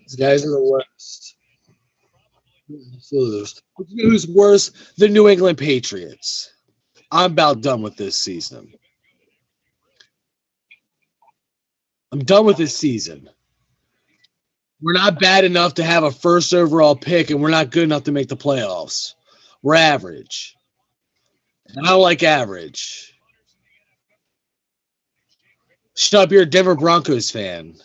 These guys are the worst. Who's worse? The New England Patriots. I'm about done with this season. I'm done with this season. We're not bad enough to have a first overall pick, and we're not good enough to make the playoffs. We're average. And I don't like average. Shut up, you're a Denver Broncos fan.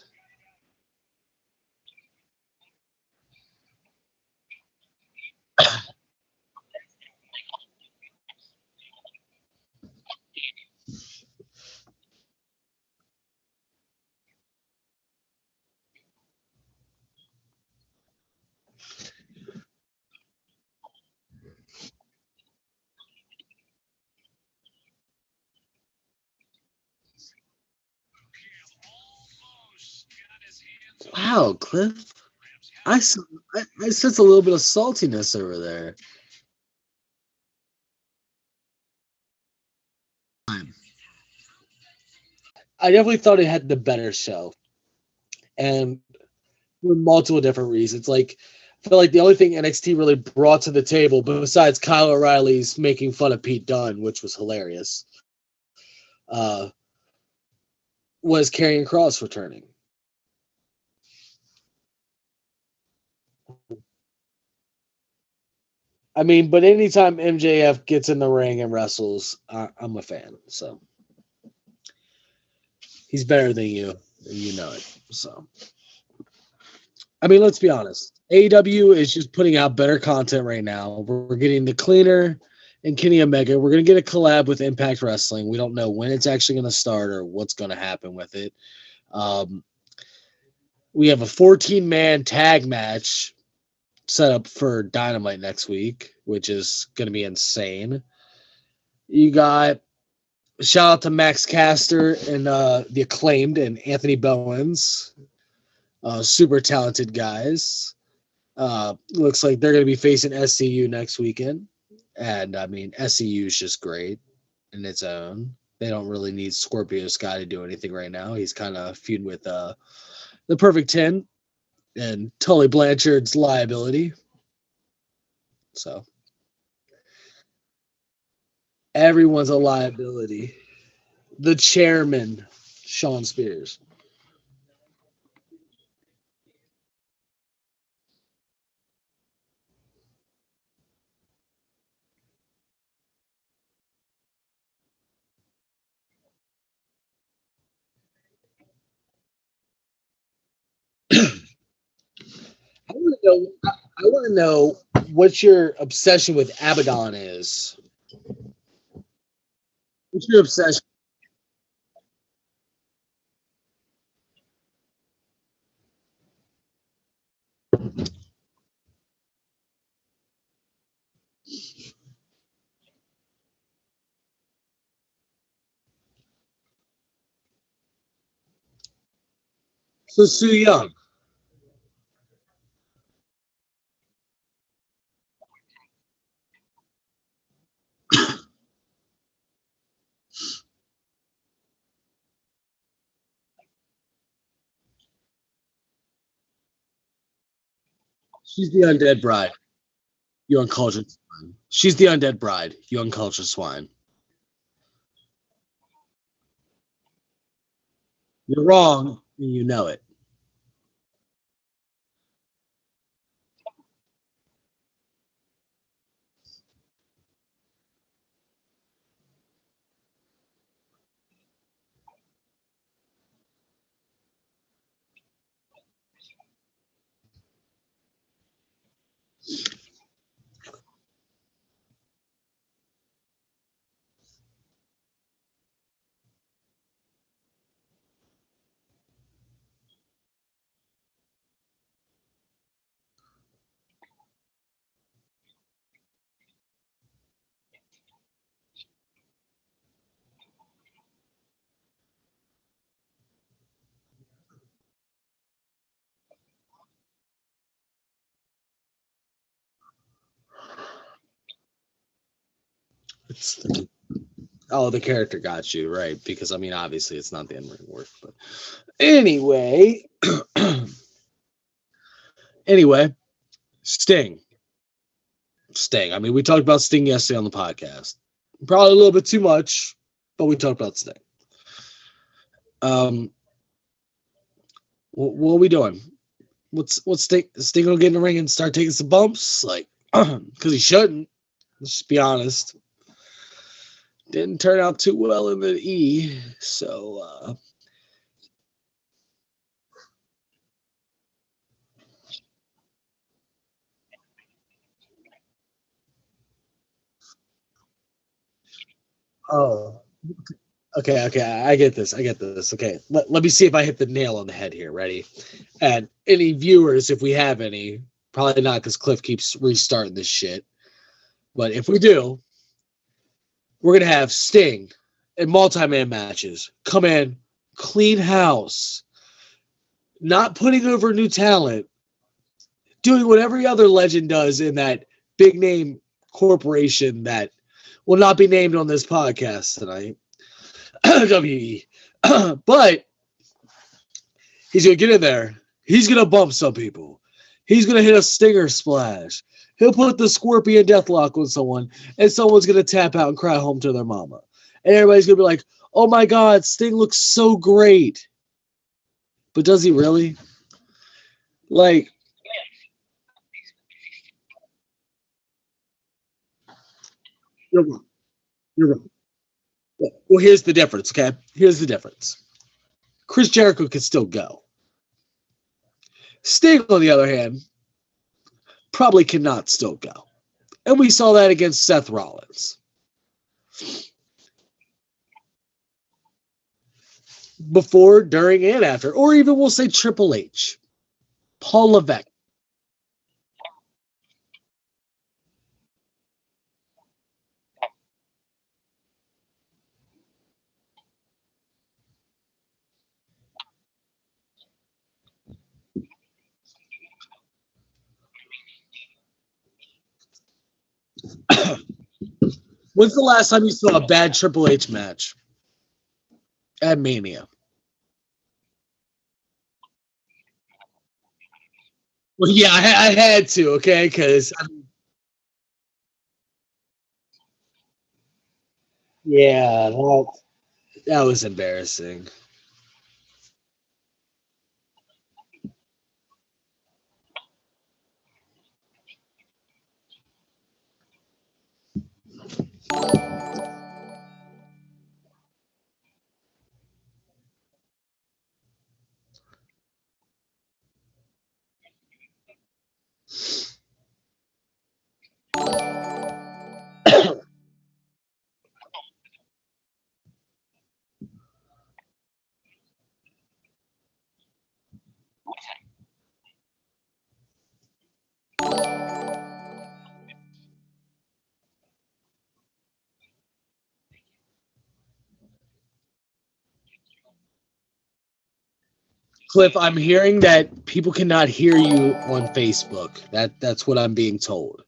Wow, Cliff. I sense a little bit of saltiness over there. I definitely thought it had the better show, and for multiple different reasons. Like, I feel like the only thing NXT really brought to the table, besides Kyle O'Reilly's making fun of Pete Dunne, which was hilarious, uh, was Karrion Kross returning. I mean, but anytime MJF gets in the ring and wrestles, I'm a fan. So he's better than you, and you know it. So, I mean, let's be honest. AEW is just putting out better content right now. We're getting the Cleaner and Kenny Omega. We're going to get a collab with Impact Wrestling. We don't know when it's actually going to start or what's going to happen with it. We have a 14-man tag match set up for Dynamite next week, which is going to be insane. You got shout out to Max Caster and the Acclaimed and Anthony Bowens, super talented guys. Looks like they're going to be facing SCU next weekend, and I mean SCU is just great in its own. They don't really need Scorpio Sky to do anything right now. He's kind of feuding with the Perfect 10 and Tully Blanchard's liability. So everyone's a liability. The chairman, Sean Spears. I want to know what your obsession with Abaddon is. What's your obsession? So Sue Young. She's the undead bride. You uncultured swine. She's the undead bride. You uncultured swine. You're wrong, and you know it. It's the character got you right because I mean obviously it's not the in-ring work, but anyway, Anyway, Sting. Sting. I mean, we talked about Sting yesterday on the podcast. Probably a little bit too much, but we talked about Sting. What are we doing? What's Sting gonna get in the ring and start taking some bumps? Like, because he shouldn't. Let's just be honest. Didn't turn out too well in the E, so oh, okay. I get this. Okay, let me see if I hit the nail on the head here. Ready? And any viewers, if we have any, probably not because Cliff keeps restarting this shit. But if we do, we're gonna have Sting in multi-man matches come in, clean house, not putting over new talent, doing what every other legend does in that big name corporation that will not be named on this podcast tonight. WE. But he's going to get in there. He's going to bump some people. He's going to hit a stinger splash. He'll put the Scorpion Deathlock on someone, and someone's going to tap out and cry home to their mama. And everybody's going to be like, oh my God, Sting looks so great. But does he really? Like, you're wrong. You're wrong. Well, here's the difference, okay? Here's the difference. Chris Jericho could still go. Sting, on the other hand, probably cannot still go. And we saw that against Seth Rollins. Before, during, and after. Or even we'll say Triple H. Paul Levesque. When's the last time you saw a bad Triple H match? At Mania. Well, yeah, I had to, okay? Because, yeah, that was embarrassing. Cliff, I'm hearing that people cannot hear you on Facebook. That's what I'm being told.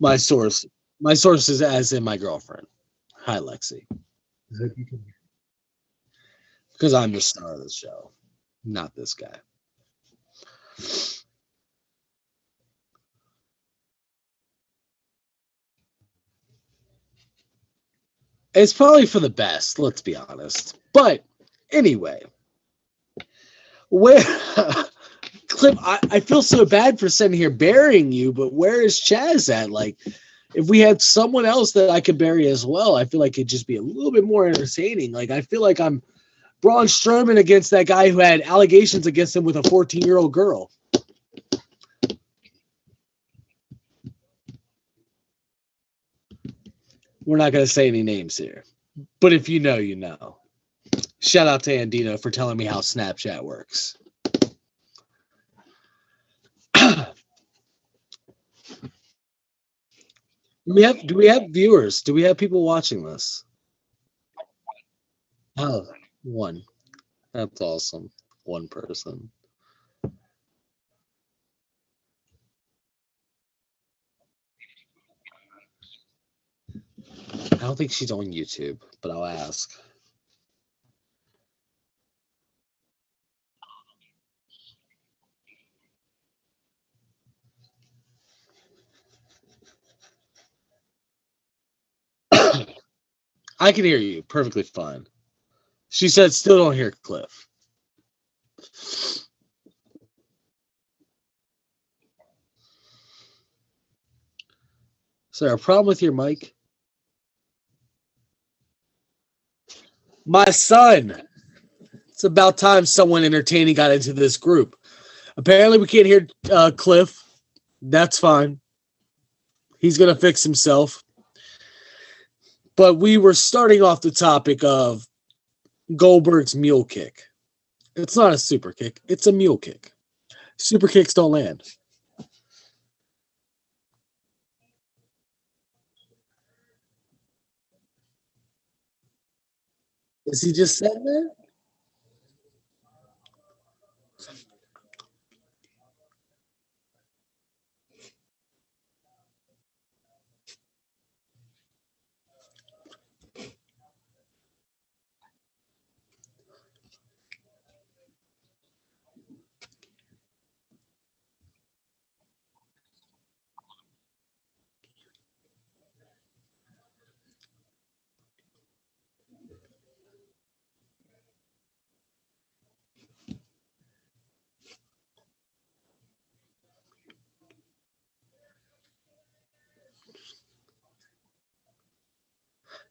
My source, my source is as in my girlfriend. Hi, Lexi. Because I'm the star of the show, not this guy. It's probably for the best, let's be honest. But anyway, where Cliff, I feel so bad for sitting here burying you, but where is Chaz at? Like, if we had someone else that I could bury as well, I feel like it'd just be a little bit more entertaining. Like, I feel like I'm Braun Strowman against that guy who had allegations against him with a 14-year-old girl. We're not going to say any names here, but if you know, you know. Shout out to Andino for telling me how Snapchat works. Do we have viewers? Do we have people watching this? Oh, one. That's awesome. One person. I don't think she's on YouTube, but I'll ask. I can hear you perfectly fine. She said, still don't hear Cliff. Is there a problem with your mic? My son. It's about time someone entertaining got into this group. Apparently, we can't hear Cliff. That's fine. He's going to fix himself. But we were starting off the topic of Goldberg's mule kick. It's not a super kick. It's a mule kick. Super kicks don't land. Is he just sitting there?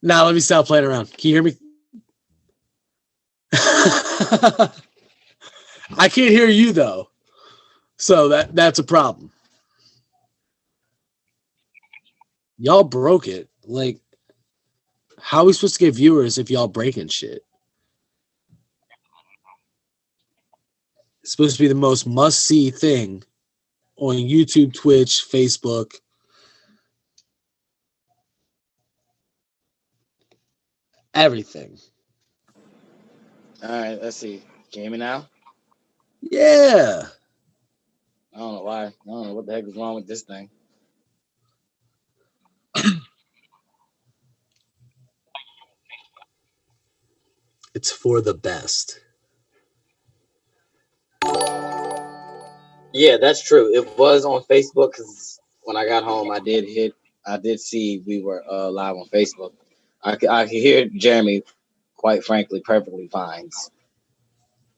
Now let me stop playing around. Can you hear me? I can't hear you though. So that's a problem. Y'all broke it. Like, how are we supposed to get viewers if y'all breaking shit? It's supposed to be the most must-see thing on YouTube, Twitch, Facebook. Everything. All right, let's see. Can you hear me now? Yeah. I don't know why. I don't know what the heck is wrong with this thing. It's for the best. Yeah, that's true. It was on Facebook because when I got home, I did see we were live on Facebook. I could hear Jeremy, quite frankly, perfectly fine.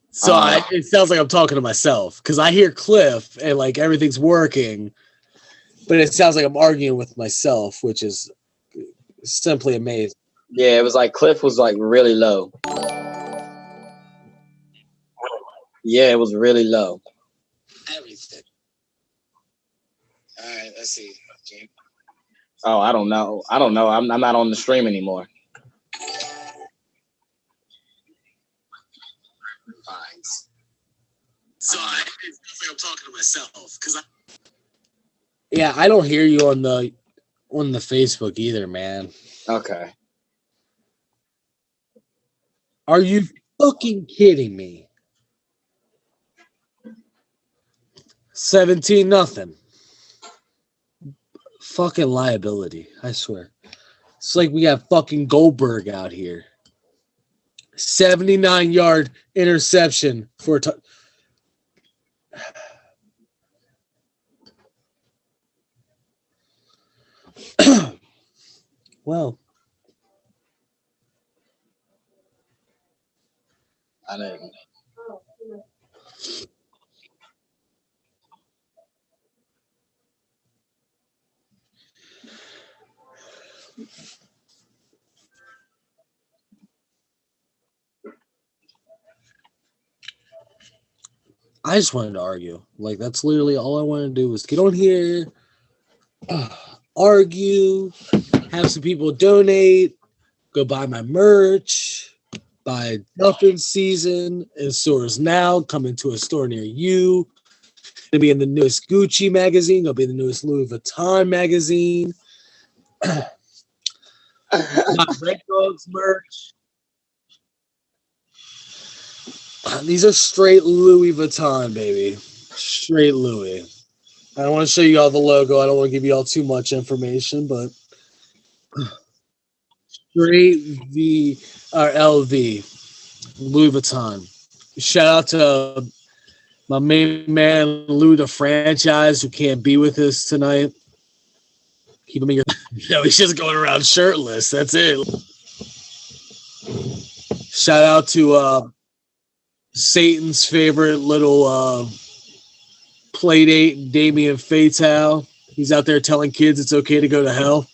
So it sounds like I'm talking to myself because I hear Cliff and like everything's working, but it sounds like I'm arguing with myself, which is simply amazing. Yeah, it was like Cliff was like really low. Yeah, it was really low. Everything. All right, let's see. Oh, I don't know. I'm not on the stream anymore. Fine. So it sounds like I'm talking to myself because yeah, I don't hear you on the Facebook either, man. Okay. Are you fucking kidding me? 17-0. Fucking liability, I swear. It's like we got fucking Goldberg out here. 79-yard interception for well, I didn't. I just wanted to argue. Like, that's literally all I wanted to do was get on here, argue, have some people donate, go buy my merch, buy Duffin Season in stores now, coming to a store near you. Gonna be in the newest Gucci magazine, gonna be in the newest Louis Vuitton magazine. My Red Dogs merch. These are straight Louis Vuitton, baby. Straight Louis. I don't want to show you all the logo. I don't want to give you all too much information, but straight LV, Louis Vuitton. Shout out to my main man, Lou the Franchise, who can't be with us tonight. Keep him in your... No, he's just going around shirtless. That's it. Shout out to Satan's favorite little play date, Damian Fatal. He's out there telling kids it's okay to go to hell.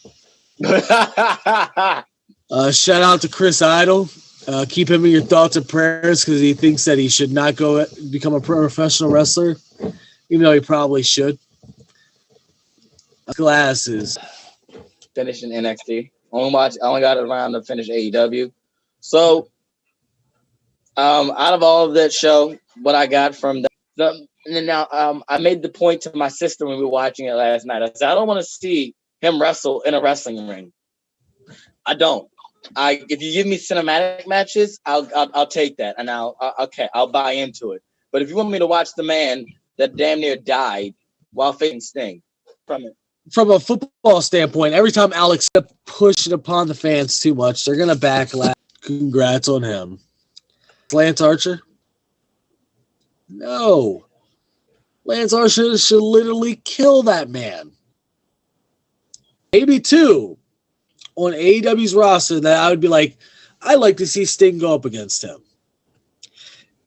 Shout out to Chris Idol. Keep him in your thoughts and prayers because he thinks that he should not go become a professional wrestler, even though he probably should. Glasses. Finishing NXT. I only got around to finish AEW. So, out of all of that show, what I got from I made the point to my sister when we were watching it last night. I said, I don't want to see him wrestle in a wrestling ring. I don't. If you give me cinematic matches, I'll take that, and I'll buy into it. But if you want me to watch the man that damn near died while facing Sting, from a football standpoint, every time Alex pushed it upon the fans too much, they're gonna backlash. Congrats on him. Lance Archer? No. Lance Archer should literally kill that man. Maybe two on AEW's roster that I would be like, I'd like to see Sting go up against him.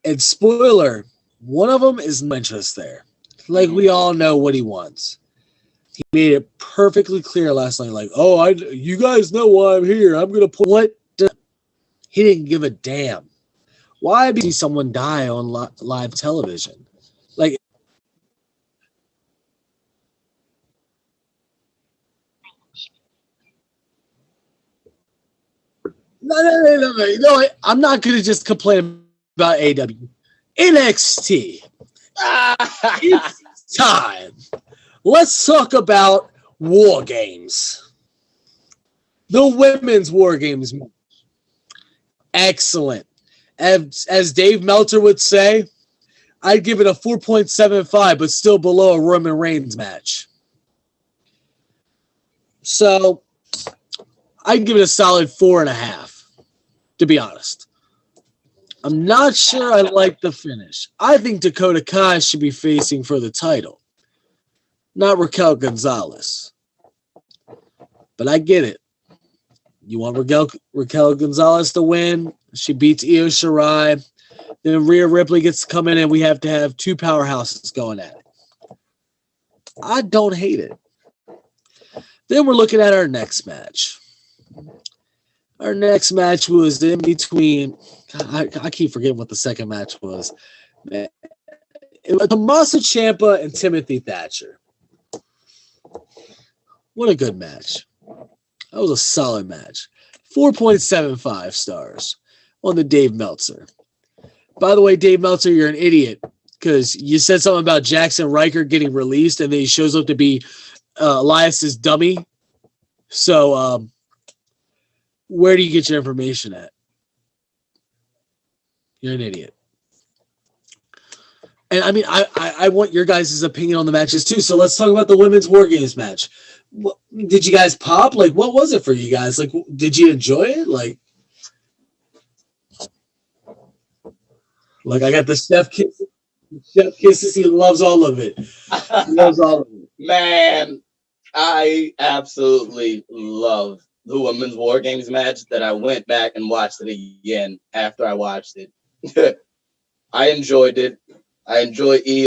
And spoiler, one of them is no interest there. Like, we all know what he wants. He made it perfectly clear last night, like, you guys know why I'm here. I'm going to put what? He didn't give a damn. Why see someone die on live television? Like, no, I'm not going to just complain about AEW. NXT. It's time. Let's talk about War Games. The women's War Games. Excellent. As Dave Meltzer would say, I'd give it a 4.75, but still below a Roman Reigns match. So I'd give it a solid 4.5, to be honest. I'm not sure I like the finish. I think Dakota Kai should be facing for the title, not Raquel Gonzalez. But I get it. You want Raquel Gonzalez to win. She beats Io Shirai. Then Rhea Ripley gets to come in, and we have to have two powerhouses going at it. I don't hate it. Then we're looking at our next match. Our next match was in between. I keep forgetting what the second match was. It was Tommaso Ciampa and Timothy Thatcher. What a good match. That was a solid match. 4.75 stars on the Dave Meltzer. By the way, Dave Meltzer, you're an idiot because you said something about Jackson Riker getting released and then he shows up to be Elias's dummy. So where do you get your information at? You're an idiot. And I mean, I want your guys' opinion on the matches too. So let's talk about the women's War Games match. Did you guys pop? Like, what was it for you guys? Like, did you enjoy it? Like I got the chef kisses. Chef kisses. He loves all of it. He loves all of it. Man, I absolutely love the women's War Games match that I went back and watched it again after I watched it. I enjoyed it. I enjoy